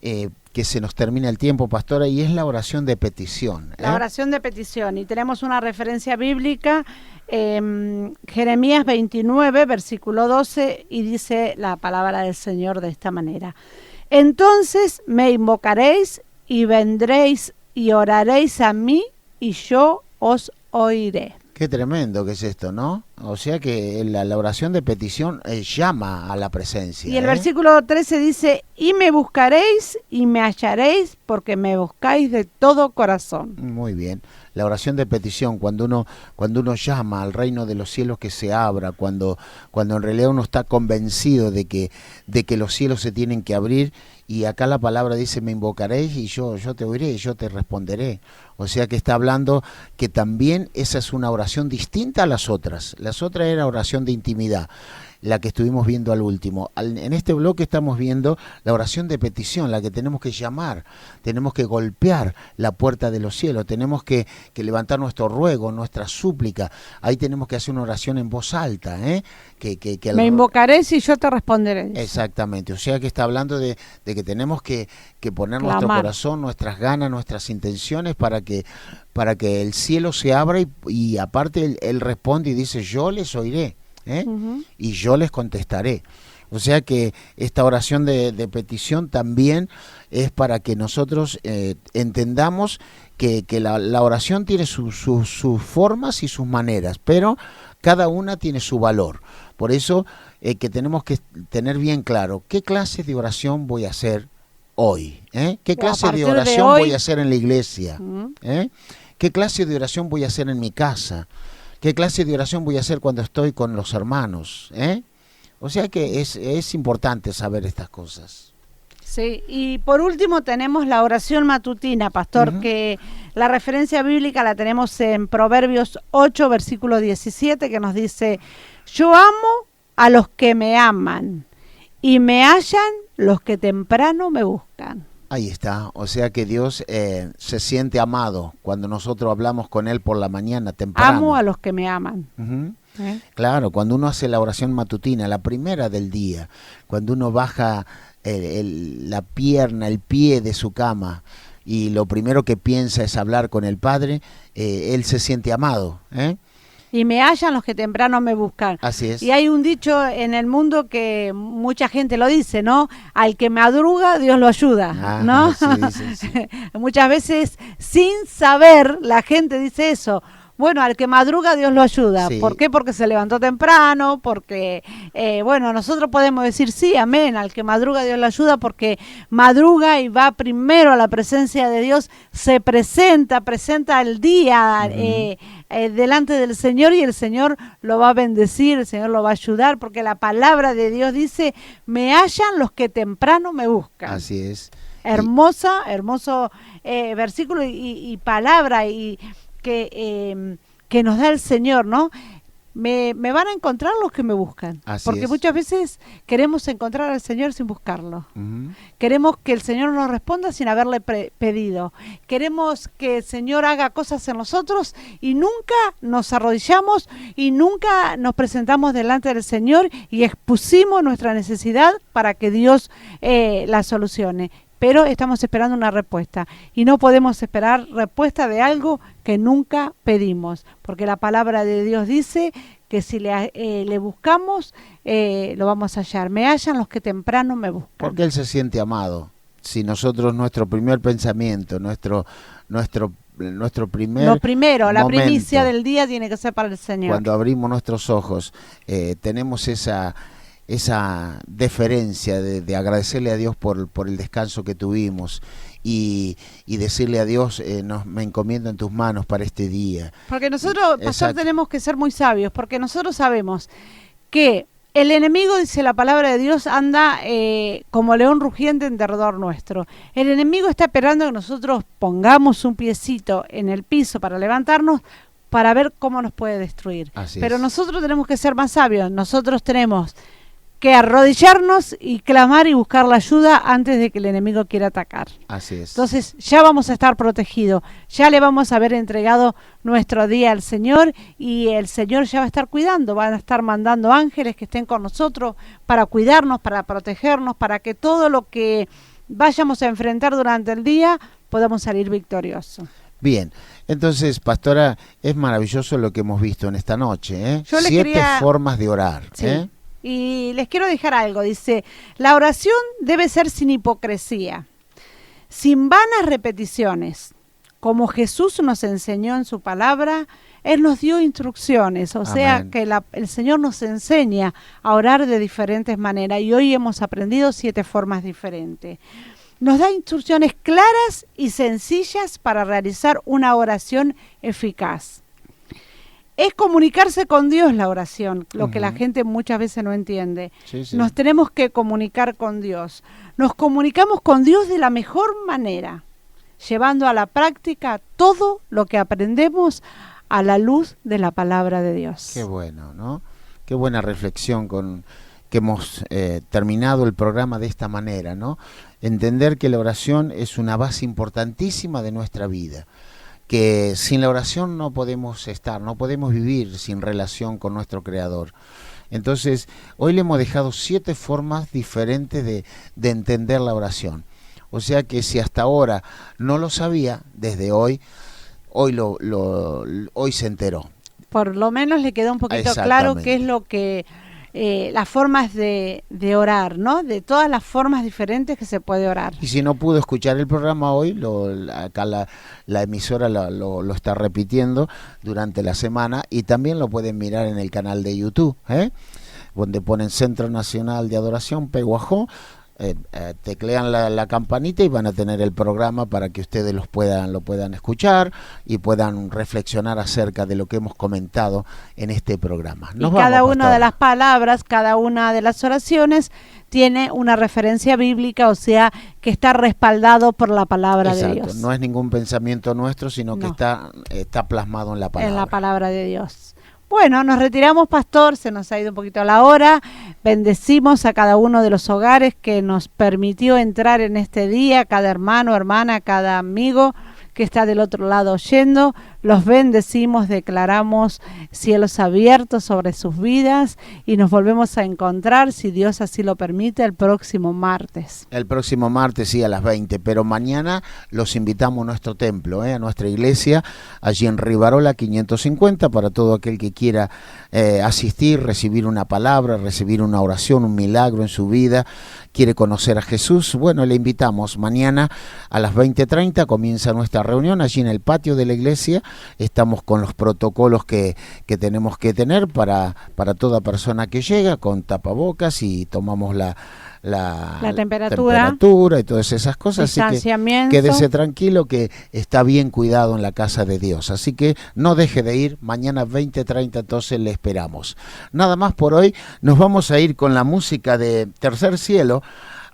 que se nos termina el tiempo, pastora, y es la oración de petición. La oración de petición, y tenemos una referencia bíblica, Jeremías 29, versículo 12, y dice la palabra del Señor de esta manera. Entonces me invocaréis y vendréis y oraréis a mí y yo os oiré. Qué tremendo que es esto, ¿no? O sea que la oración de petición llama a la presencia. Y el versículo 13 dice, y me buscaréis y me hallaréis porque me buscáis de todo corazón. Muy bien. La oración de petición, cuando uno llama al reino de los cielos que se abra, cuando en realidad uno está convencido de que los cielos se tienen que abrir, y acá la palabra dice, me invocaréis y yo te oiré, yo te responderé. O sea que está hablando que también esa es una oración distinta a las otras. Las otras era oración de intimidad, la que estuvimos viendo al último. En este bloque estamos viendo la oración de petición, la que tenemos que llamar, tenemos que golpear la puerta de los cielos, tenemos que levantar nuestro ruego, nuestra súplica. Ahí tenemos que hacer una oración en voz alta, Me invocaréis y yo te responderé. Exactamente, o sea que está hablando de que tenemos que poner nuestro corazón, nuestras ganas, nuestras intenciones para que el cielo se abra y aparte él responde y dice, yo les oiré. Y yo les contestaré. O sea que esta oración de petición también es para que nosotros entendamos que la oración tiene sus formas y sus maneras, pero cada una tiene su valor. Por eso que tenemos que tener bien claro qué clase de oración voy a hacer hoy, qué clase de oración voy a hacer en la iglesia, qué clase de oración voy a hacer en mi casa. ¿Qué clase de oración voy a hacer cuando estoy con los hermanos? O sea que es importante saber estas cosas. Sí, y por último tenemos la oración matutina, pastor, que la referencia bíblica la tenemos en Proverbios 8, versículo 17, que nos dice, yo amo a los que me aman y me hallan los que temprano me buscan. Ahí está, o sea que Dios se siente amado cuando nosotros hablamos con Él por la mañana temprano. Amo a los que me aman. Claro, cuando uno hace la oración matutina, la primera del día, cuando uno baja la pierna, el pie de su cama y lo primero que piensa es hablar con el Padre, Él se siente amado, Y me hallan los que temprano me buscan. Así es. Y hay un dicho en el mundo que mucha gente lo dice, ¿no? Al que madruga, Dios lo ayuda, ¿no? Sí. Muchas veces, sin saber, la gente dice eso. Bueno, al que madruga, Dios lo ayuda. Sí. ¿Por qué? Porque se levantó temprano, porque, nosotros podemos decir sí, amén, al que madruga, Dios lo ayuda, porque madruga y va primero a la presencia de Dios, se presenta el día delante del Señor y el Señor lo va a bendecir, el Señor lo va a ayudar, porque la palabra de Dios dice, me hallan los que temprano me buscan. Así es. Hermoso versículo y palabra y que nos da el Señor, ¿no? Me van a encontrar los que me buscan. Porque muchas veces queremos encontrar al Señor sin buscarlo. Queremos que el Señor nos responda sin haberle pedido. Queremos que el Señor haga cosas en nosotros y nunca nos arrodillamos y nunca nos presentamos delante del Señor y expusimos nuestra necesidad para que Dios la solucione. Pero estamos esperando una respuesta y no podemos esperar respuesta de algo que nunca pedimos, porque la palabra de Dios dice que si le buscamos, lo vamos a hallar. Me hallan los que temprano me buscan. Porque Él se siente amado. Si nosotros, nuestro primer pensamiento, nuestro primer Lo primero, momento, la primicia del día tiene que ser para el Señor. Cuando abrimos nuestros ojos, tenemos esa deferencia de agradecerle a Dios por el descanso que tuvimos y decirle a Dios, me encomiendo en tus manos para este día. Porque nosotros, pastor, tenemos que ser muy sabios, porque nosotros sabemos que el enemigo, dice la palabra de Dios, anda como león rugiente en derredor nuestro. El enemigo está esperando que nosotros pongamos un piecito en el piso para levantarnos, para ver cómo nos puede destruir. Pero nosotros tenemos que ser más sabios, nosotros tenemos que arrodillarnos y clamar y buscar la ayuda antes de que el enemigo quiera atacar. Así es. Entonces ya vamos a estar protegidos, ya le vamos a haber entregado nuestro día al Señor y el Señor ya va a estar cuidando, van a estar mandando ángeles que estén con nosotros para cuidarnos, para protegernos, para que todo lo que vayamos a enfrentar durante el día podamos salir victoriosos. Bien, entonces, pastora, es maravilloso lo que hemos visto en esta noche, Yo 7 formas de orar, sí. Y les quiero dejar algo, dice, la oración debe ser sin hipocresía, sin vanas repeticiones, como Jesús nos enseñó en su palabra, Él nos dio instrucciones, o sea Amén. que el Señor nos enseña a orar de diferentes maneras y hoy hemos aprendido 7 formas diferentes. Nos da instrucciones claras y sencillas para realizar una oración eficaz. Es comunicarse con Dios la oración, lo que la gente muchas veces no entiende. Sí, sí. Nos tenemos que comunicar con Dios. Nos comunicamos con Dios de la mejor manera, llevando a la práctica todo lo que aprendemos a la luz de la palabra de Dios. Qué bueno, ¿no? Qué buena reflexión con que hemos terminado el programa de esta manera, ¿no? Entender que la oración es una base importantísima de nuestra vida, que sin la oración no podemos estar, no podemos vivir sin relación con nuestro Creador. Entonces, hoy le hemos dejado 7 formas diferentes de entender la oración. O sea que si hasta ahora no lo sabía, desde hoy hoy se enteró. Por lo menos le quedó un poquito claro qué es lo que las formas de orar, ¿no? De todas las formas diferentes que se puede orar. Y si no pudo escuchar el programa hoy, acá la emisora lo está repitiendo durante la semana y también lo pueden mirar en el canal de YouTube, donde ponen Centro Nacional de Adoración Peguajó. Teclean la campanita y van a tener el programa para que ustedes lo puedan escuchar y puedan reflexionar acerca de lo que hemos comentado en este programa. Y cada una de las palabras, cada una de las oraciones tiene una referencia bíblica, o sea, que está respaldado por la palabra de Dios. No es ningún pensamiento nuestro, sino que está plasmado en la palabra. En la palabra de Dios. Bueno, nos retiramos, pastor, se nos ha ido un poquito la hora. Bendecimos a cada uno de los hogares que nos permitió entrar en este día, cada hermano, hermana, cada amigo que está del otro lado oyendo. Los bendecimos, declaramos cielos abiertos sobre sus vidas y nos volvemos a encontrar, si Dios así lo permite, el próximo martes. El próximo martes, sí, a las 20, pero mañana los invitamos a nuestro templo, a nuestra iglesia, allí en Rivarola 550, para todo aquel que quiera asistir, recibir una palabra, recibir una oración, un milagro en su vida, quiere conocer a Jesús. Bueno, le invitamos mañana a las 20:30, comienza nuestra reunión allí en el patio de la iglesia. Estamos con los protocolos que tenemos que tener para toda persona que llega, con tapabocas y tomamos la temperatura y todas esas cosas. Así que quédese tranquilo que está bien cuidado en la casa de Dios. Así que no deje de ir, mañana 20:30 entonces le esperamos. Nada más por hoy, nos vamos a ir con la música de Tercer Cielo.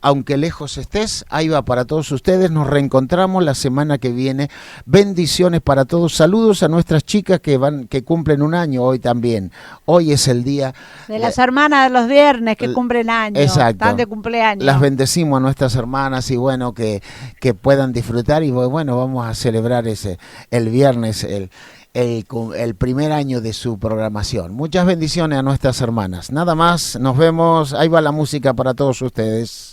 Aunque lejos estés, ahí va para todos ustedes. Nos reencontramos la semana que viene. Bendiciones para todos. Saludos a nuestras chicas que cumplen un año hoy también. Hoy es el día de las hermanas de los viernes que cumplen años. Exacto. Están de cumpleaños. Las bendecimos a nuestras hermanas y bueno, que puedan disfrutar y bueno, vamos a celebrar el viernes el primer año de su programación. Muchas bendiciones a nuestras hermanas. Nada más, nos vemos. Ahí va la música para todos ustedes.